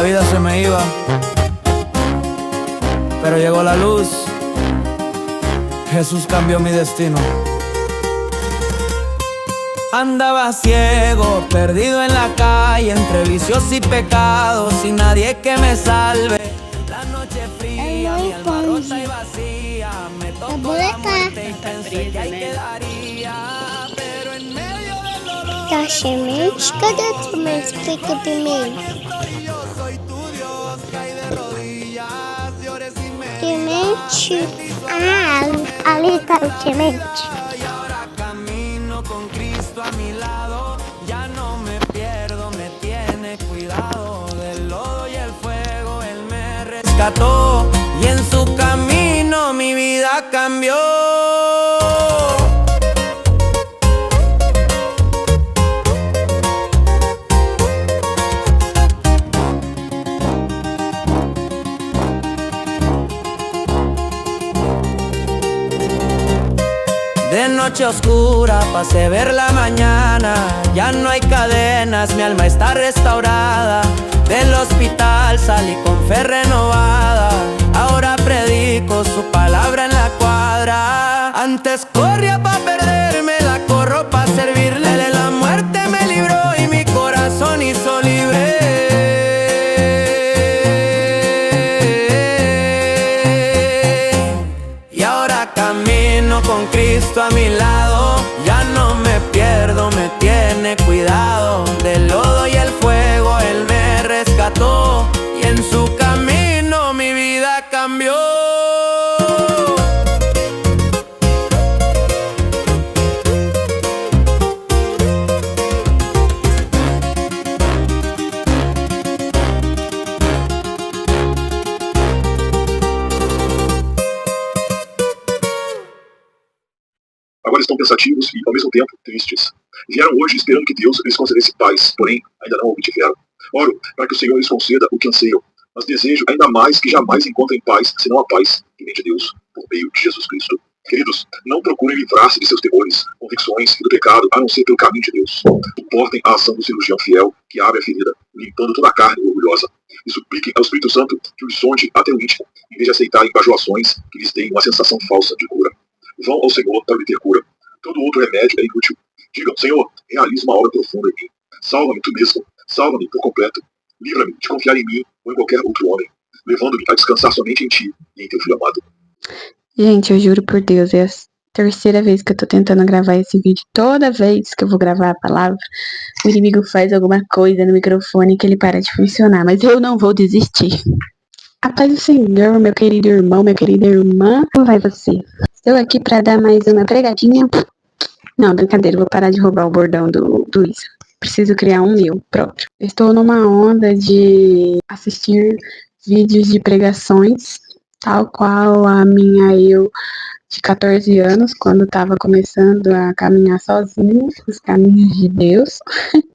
vida se me iba, pero llegó la luz. Jesús cambió mi destino. Andaba ciego, perdido en la calle, entre vicios y pecados, sin nadie que me salve. La noche fría, mi alma rota y vacía, me tocó la muerte y pensé que ahí quedaría. Pero en medio del dolor, Tá semente? Cadê a semente? Explica primeiro. yo soy tu Dios, caí de rodillas, lloré sin medida. Semente? Ah, ali tá o semente. Y ahora camino con Cristo a mi lado, ya no me pierdo, me tiene cuidado. Del lodo y el fuego Él me rescató, y en su camino mi vida cambió. De noche oscura pasé ver la mañana, ya no hay cadenas, mi alma está restaurada. Del hospital salí con fe renovada, ahora predico su palabra en la cuadra. Antes corría pa' perderme, la corro pa' servirle. La muerte me libró y mi corazón hizo libre. Y ahora camino con Cristo a mi lado, ya no me pierdo, me tiene cuidado. Del lodo y el fuego Él me rescató, y en su camino mi vida cambió. Agora estão pensativos e, ao mesmo tempo, tristes. Vieram hoje esperando que Deus lhes concedesse paz, porém, ainda não a obtiveram. Oro para que o Senhor lhes conceda o que anseiam, mas desejo ainda mais que jamais encontrem paz, senão a paz que vem de Deus, por meio de Jesus Cristo. Queridos, não procurem livrar-se de seus temores, convicções e do pecado, a não ser pelo caminho de Deus. Suportem a ação do cirurgião fiel, que abre a ferida, limpando toda a carne orgulhosa. E supliquem ao Espírito Santo que os sonde até o íntimo, em vez de aceitarem bajulações que lhes deem uma sensação falsa de cura. Vão ao Senhor para obter cura. Todo outro remédio é inútil. Digam, Senhor, realiza uma obra profunda em mim. Salva-me tu mesmo. Salva-me por completo. Livra-me de confiar em mim ou em qualquer outro homem, levando-me a descansar somente em ti e em teu Filho amado. Gente, eu juro por Deus, é a terceira vez que eu tô tentando gravar esse vídeo. Toda vez que eu vou gravar a palavra, o inimigo faz alguma coisa no microfone que ele para de funcionar. Mas eu não vou desistir. A paz do Senhor, meu querido irmão, minha querida irmã, como vai você? Estou aqui para dar mais uma pregadinha. Não, brincadeira, vou parar de roubar o bordão do Isa. Preciso criar um meu próprio. Estou numa onda de assistir vídeos de pregações, tal qual a minha eu de 14 anos, quando estava começando a caminhar sozinha, os caminhos de Deus.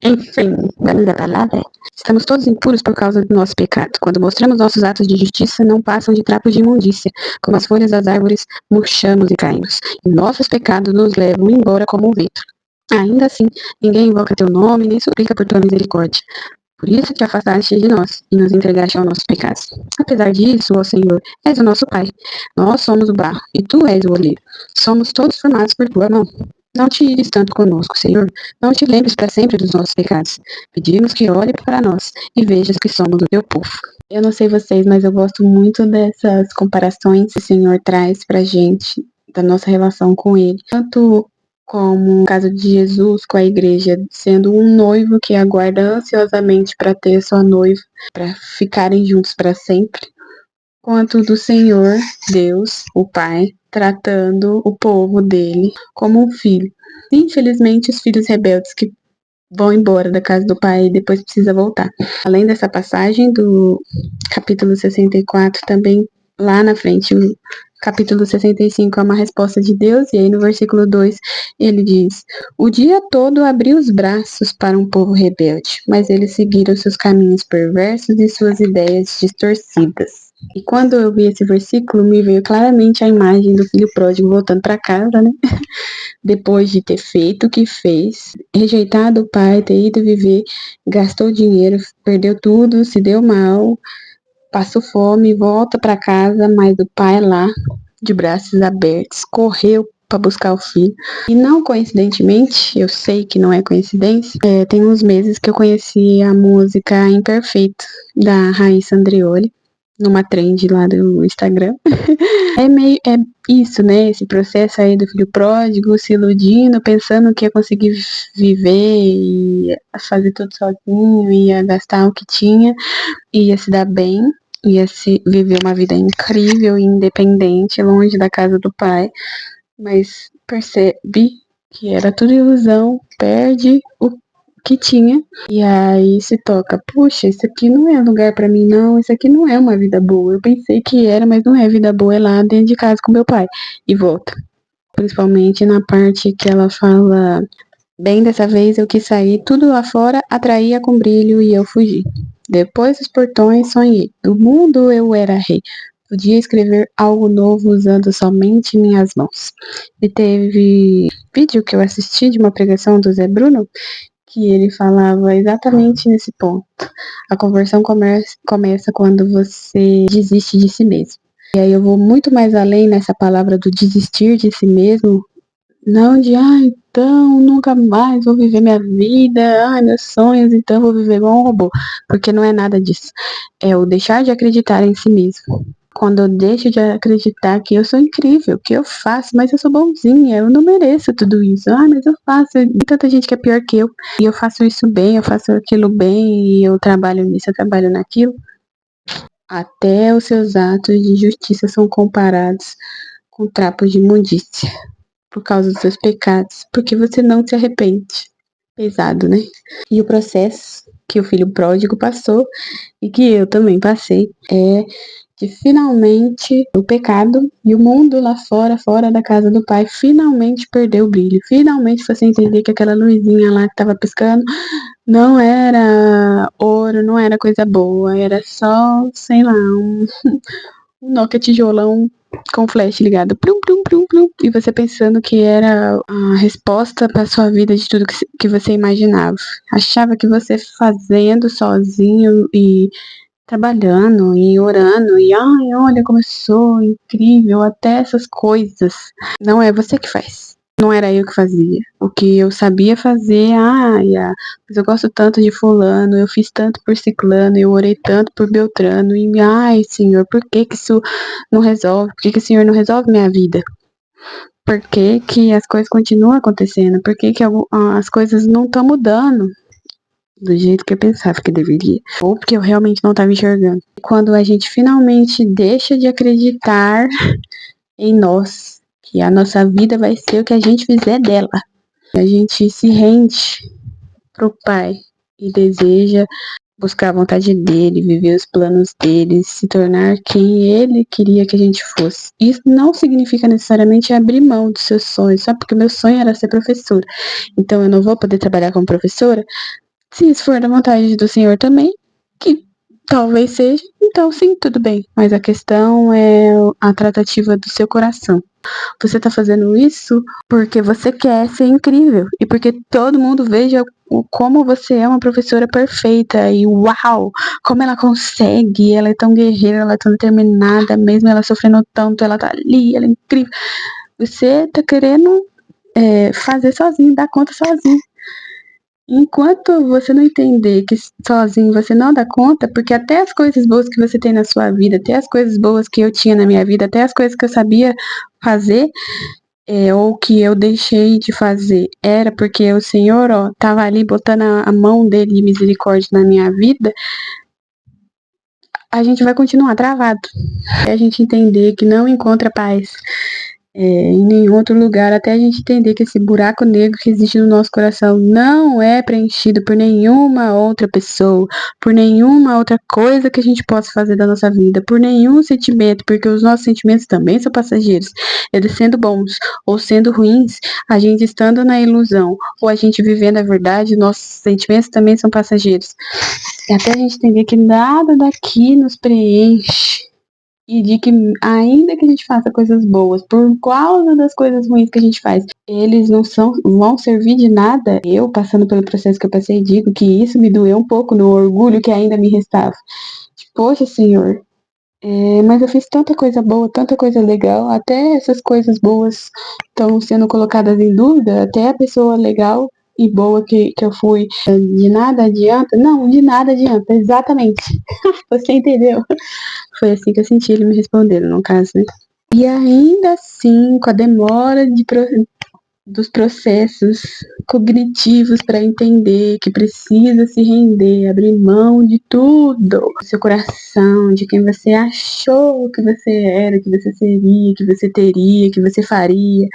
Enfim, vamos da palavra. Estamos todos impuros por causa do nosso pecado. Quando mostramos nossos atos de justiça, não passam de trapos de imundícia. Como as folhas das árvores, murchamos e caímos. E nossos pecados nos levam embora como um vento. Ainda assim, ninguém invoca teu nome, nem suplica por tua misericórdia. Por isso te afastaste de nós e nos entregaste ao nosso pecado. Apesar disso, ó Senhor, és o nosso Pai. Nós somos o barro e tu és o oleiro. Somos todos formados por tua mão. Não te ires tanto conosco, Senhor. Não te lembres para sempre dos nossos pecados. Pedimos que olhe para nós e vejas que somos o teu povo. Eu não sei vocês, mas eu gosto muito dessas comparações que o Senhor traz pra gente, da nossa relação com Ele. Tanto como o caso de Jesus com a igreja, sendo um noivo que aguarda ansiosamente para ter sua noiva, para ficarem juntos para sempre, quanto do Senhor, Deus, o Pai, tratando o povo dele como um filho. Infelizmente, os filhos rebeldes que vão embora da casa do pai e depois precisa voltar. Além dessa passagem do capítulo 64, também lá na frente, capítulo 65 é uma resposta de Deus, e aí no versículo 2 ele diz: o dia todo abri os braços para um povo rebelde, mas eles seguiram seus caminhos perversos e suas ideias distorcidas. E quando eu vi esse versículo, me veio claramente a imagem do filho pródigo voltando para casa, né? Depois de ter feito o que fez, rejeitado o pai, ter ido viver, gastou dinheiro, perdeu tudo, se deu mal, passou fome, volta para casa, mas o pai lá, de braços abertos, correu para buscar o filho. E não coincidentemente, eu sei que não é coincidência, tem uns meses que eu conheci a música Imperfeito, da Raíssa Andreoli, numa trend lá do Instagram. É isso, né? Esse processo aí do filho pródigo, se iludindo, pensando que ia conseguir viver e fazer tudo sozinho, ia gastar o que tinha, ia se dar bem, ia se viver uma vida incrível e independente, longe da casa do pai, mas percebe que era tudo ilusão, perde o que tinha, e aí se toca, puxa, isso aqui não é lugar pra mim não, isso aqui não é uma vida boa, eu pensei que era, mas não é vida boa, é lá dentro de casa com meu pai, e volta. Principalmente na parte que ela fala, bem dessa vez eu quis sair, tudo lá fora atraía com brilho e eu fugi. Depois dos portões sonhei, do mundo eu era rei, podia escrever algo novo usando somente minhas mãos. E teve vídeo que eu assisti de uma pregação do Zé Bruno, que ele falava exatamente nesse ponto. A conversão começa quando você desiste de si mesmo. E aí eu vou muito mais além nessa palavra do desistir de si mesmo, não de, então nunca mais vou viver minha vida, meus sonhos, então vou viver igual um robô, porque não é nada disso. É o deixar de acreditar em si mesmo. Quando eu deixo de acreditar que eu sou incrível, que eu faço, mas eu sou bonzinha, eu não mereço tudo isso. Mas eu faço, tem tanta gente que é pior que eu, e eu faço isso bem, eu faço aquilo bem, e eu trabalho nisso, eu trabalho naquilo. Até os seus atos de justiça são comparados com trapos de imundícia, por causa dos seus pecados, porque você não se arrepende. Pesado, né? E o processo que o filho pródigo passou, e que eu também passei, é de finalmente o pecado e o mundo lá fora, fora da casa do pai, finalmente perdeu o brilho. Finalmente você entender que aquela luzinha lá que tava piscando não era ouro, não era coisa boa, era só, sei lá, um Nokia tijolão com flash ligado, plum, plum, plum, plum, e você pensando que era a resposta para sua vida de tudo que você imaginava. Achava que você fazendo sozinho e trabalhando e orando e olha como eu sou incrível, até essas coisas. Não é você que faz. Não era eu que fazia. O que eu sabia fazer, mas eu gosto tanto de fulano, eu fiz tanto por ciclano, eu orei tanto por Beltrano, e Senhor, por que isso não resolve? Por que o Senhor não resolve minha vida? Por que as coisas continuam acontecendo? Por que as coisas não estão mudando do jeito que eu pensava que deveria? Ou porque eu realmente não estava enxergando. Quando a gente finalmente deixa de acreditar em nós, que a nossa vida vai ser o que a gente fizer dela, a gente se rende pro Pai e deseja buscar a vontade dele, viver os planos dele, se tornar quem ele queria que a gente fosse. Isso não significa necessariamente abrir mão dos seus sonhos, só porque meu sonho era ser professora. Então eu não vou poder trabalhar como professora? Se isso for da vontade do Senhor também, que talvez seja, então sim, tudo bem. Mas a questão é a tratativa do seu coração. Você tá fazendo isso porque você quer ser incrível e porque todo mundo veja como você é uma professora perfeita e uau, como ela consegue, ela é tão guerreira, ela é tão determinada, mesmo ela sofrendo tanto, ela tá ali, ela é incrível. Você tá querendo fazer sozinho, dar conta sozinho. Enquanto você não entender que sozinho você não dá conta, porque até as coisas boas que você tem na sua vida, até as coisas boas que eu tinha na minha vida, até as coisas que eu sabia fazer, ou que eu deixei de fazer, era porque o Senhor, tava ali botando a mão dele de misericórdia na minha vida, a gente vai continuar travado. E a gente entender que não encontra paz em nenhum outro lugar, até a gente entender que esse buraco negro que existe no nosso coração não é preenchido por nenhuma outra pessoa, por nenhuma outra coisa que a gente possa fazer da nossa vida, por nenhum sentimento, porque os nossos sentimentos também são passageiros, eles sendo bons ou sendo ruins, a gente estando na ilusão ou a gente vivendo a verdade, nossos sentimentos também são passageiros. E até a gente entender que nada daqui nos preenche. E de que, ainda que a gente faça coisas boas, por causa das coisas ruins que a gente faz, eles não vão servir de nada. Eu, passando pelo processo que eu passei, digo que isso me doeu um pouco no orgulho que ainda me restava. Poxa, Senhor, mas eu fiz tanta coisa boa, tanta coisa legal, até essas coisas boas estão sendo colocadas em dúvida, até a pessoa legal e boa que eu fui, de nada adianta? Não, de nada adianta, exatamente. Você entendeu? Foi assim que eu senti ele me respondendo, no caso, né? E ainda assim, com a demora dos processos cognitivos para entender que precisa se render, abrir mão de tudo, do seu coração, de quem você achou que você era, que você seria, que você teria, que você faria,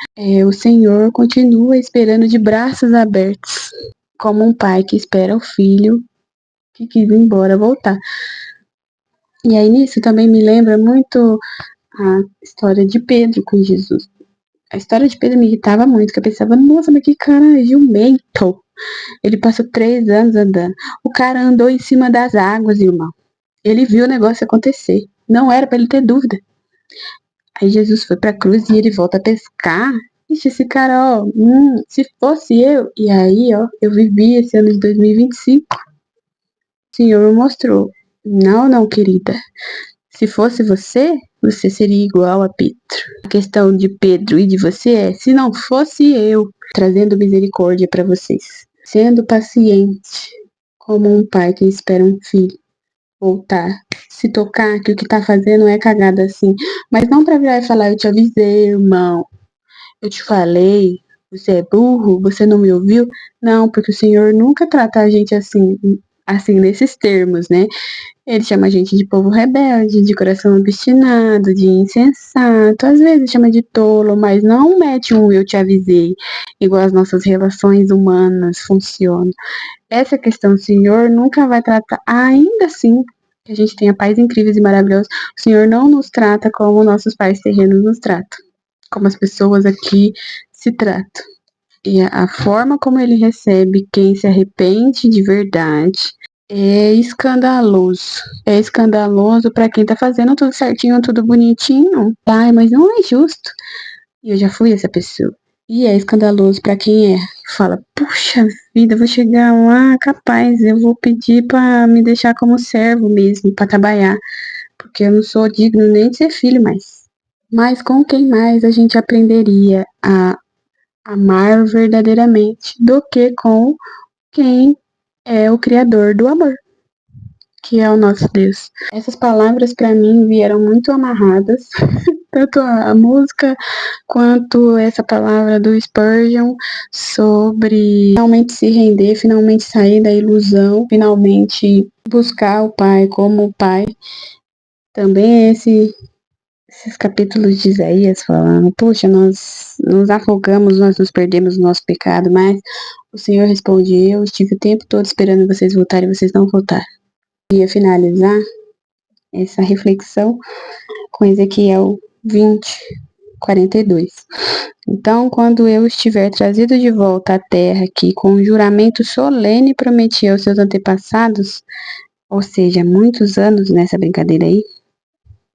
o Senhor continua esperando de braços abertos, como um pai que espera o filho que quis ir embora voltar. E aí nisso também me lembra muito a história de Pedro com Jesus. A história de Pedro me irritava muito, que eu pensava, nossa, mas que cara jumento. Ele passou 3 anos andando. O cara andou em cima das águas, irmão. Ele viu o negócio acontecer. Não era pra ele ter dúvida. Aí Jesus foi pra cruz e ele volta a pescar. Ixi, esse cara, ó, se fosse eu, e aí, ó, eu vivi esse ano de 2025. O Senhor me mostrou. Não, querida. Se fosse você, você seria igual a Pedro. A questão de Pedro e de você é, se não fosse eu, trazendo misericórdia para vocês, sendo paciente, como um pai que espera um filho voltar, se tocar que o que tá fazendo é cagada assim, mas não pra virar e falar, eu te avisei, irmão, eu te falei, você é burro, você não me ouviu. Não, porque o Senhor nunca trata a gente assim nesses termos, né? Ele chama a gente de povo rebelde, de coração obstinado, de insensato, às vezes chama de tolo, mas não mete um eu te avisei, igual as nossas relações humanas funcionam. Essa questão o Senhor nunca vai tratar, ainda assim que a gente tenha pais incríveis e maravilhosos, o Senhor não nos trata como nossos pais terrenos nos tratam, como as pessoas aqui se tratam. E a forma como ele recebe quem se arrepende de verdade é escandaloso. É escandaloso para quem tá fazendo tudo certinho, tudo bonitinho. Ai, mas não é justo. E eu já fui essa pessoa. E é escandaloso para quem é. Fala, puxa vida, eu vou chegar lá, capaz, eu vou pedir para me deixar como servo mesmo, para trabalhar. Porque eu não sou digno nem de ser filho mais. Mas com quem mais a gente aprenderia a amar verdadeiramente do que com quem é o criador do amor, que é o nosso Deus. Essas palavras para mim vieram muito amarradas, tanto a música quanto essa palavra do Spurgeon sobre finalmente se render, finalmente sair da ilusão, finalmente buscar o Pai como o Pai. Também esses capítulos de Isaías falando, poxa, nós nos afogamos, nós nos perdemos no nosso pecado, mas o Senhor responde, eu estive o tempo todo esperando vocês voltarem e vocês não voltaram. Eu ia finalizar essa reflexão com Ezequiel 20:42. Então, quando eu estiver trazido de volta à terra que com um juramento solene prometi aos seus antepassados, ou seja, muitos anos nessa brincadeira aí,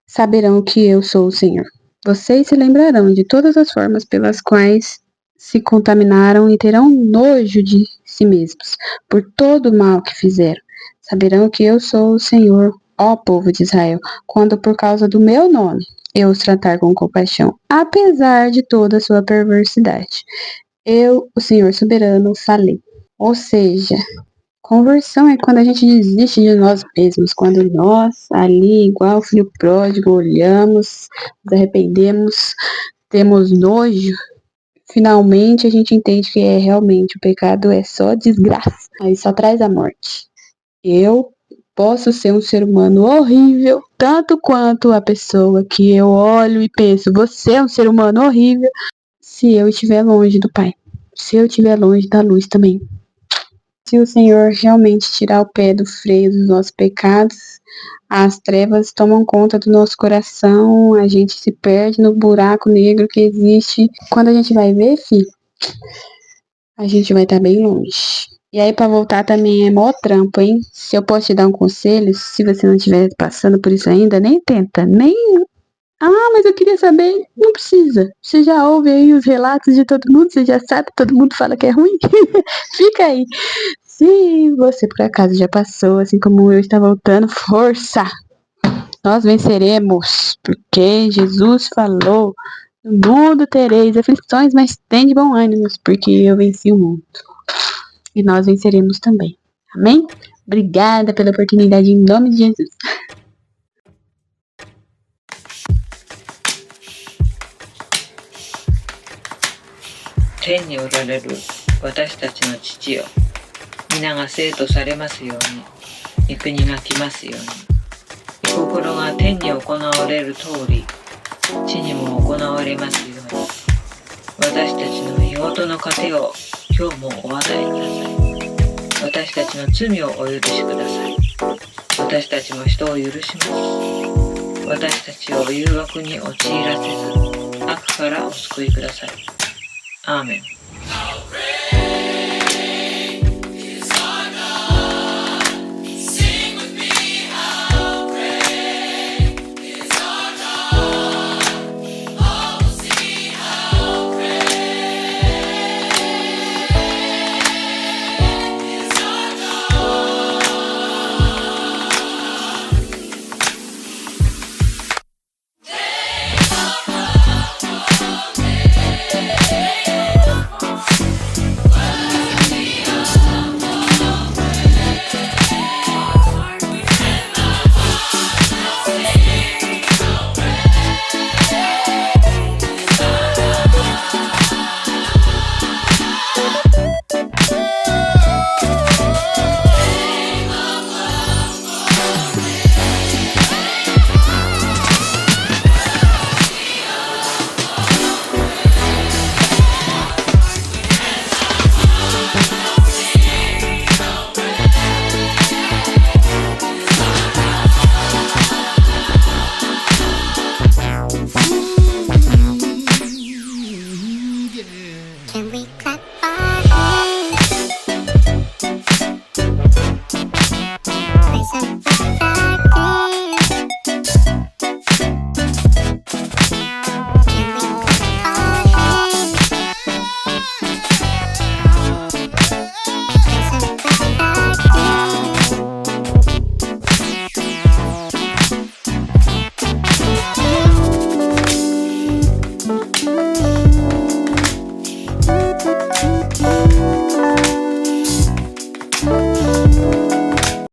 saberão que eu sou o Senhor. Vocês se lembrarão de todas as formas pelas quais se contaminaram e terão nojo de si mesmos, por todo o mal que fizeram. Saberão que eu sou o Senhor, ó povo de Israel, quando por causa do meu nome eu os tratar com compaixão, apesar de toda a sua perversidade. Eu, o Senhor soberano, falei. Ou seja, conversão é quando a gente desiste de nós mesmos, quando nós, ali, igual o filho pródigo, olhamos, nos arrependemos, temos nojo, finalmente a gente entende que realmente o pecado é só desgraça, aí só traz a morte. Eu posso ser um ser humano horrível, tanto quanto a pessoa que eu olho e penso, você é um ser humano horrível, se eu estiver longe do Pai, se eu estiver longe da luz também. Se o Senhor realmente tirar o pé do freio dos nossos pecados, as trevas tomam conta do nosso coração, a gente se perde no buraco negro que existe. Quando a gente vai ver, a gente vai estar bem longe. E aí, pra voltar também é mó trampo, hein? Se eu posso te dar um conselho, se você não estiver passando por isso ainda, nem tenta, nem... Ah, mas eu queria saber. Não precisa. Você já ouve aí os relatos de todo mundo, você já sabe, todo mundo fala que é ruim. Fica aí. Se você por acaso já passou, assim como eu está voltando, força! Nós venceremos, porque Jesus falou, no mundo tereis aflições, mas tem de bom ânimo, porque eu venci o mundo. E nós venceremos também. Amém? Obrigada pela oportunidade em nome de Jesus. 天におられる私たちの父よ、皆が生とされますように、御国が来ますように、御心が天に行われる通り、地にも行われますように、私たちの日ごとの糧を今日もお与えください。私たちの罪をお許しください。私たちも人を許します。私たちを誘惑に陥らせず、悪からお救いください。アーメン。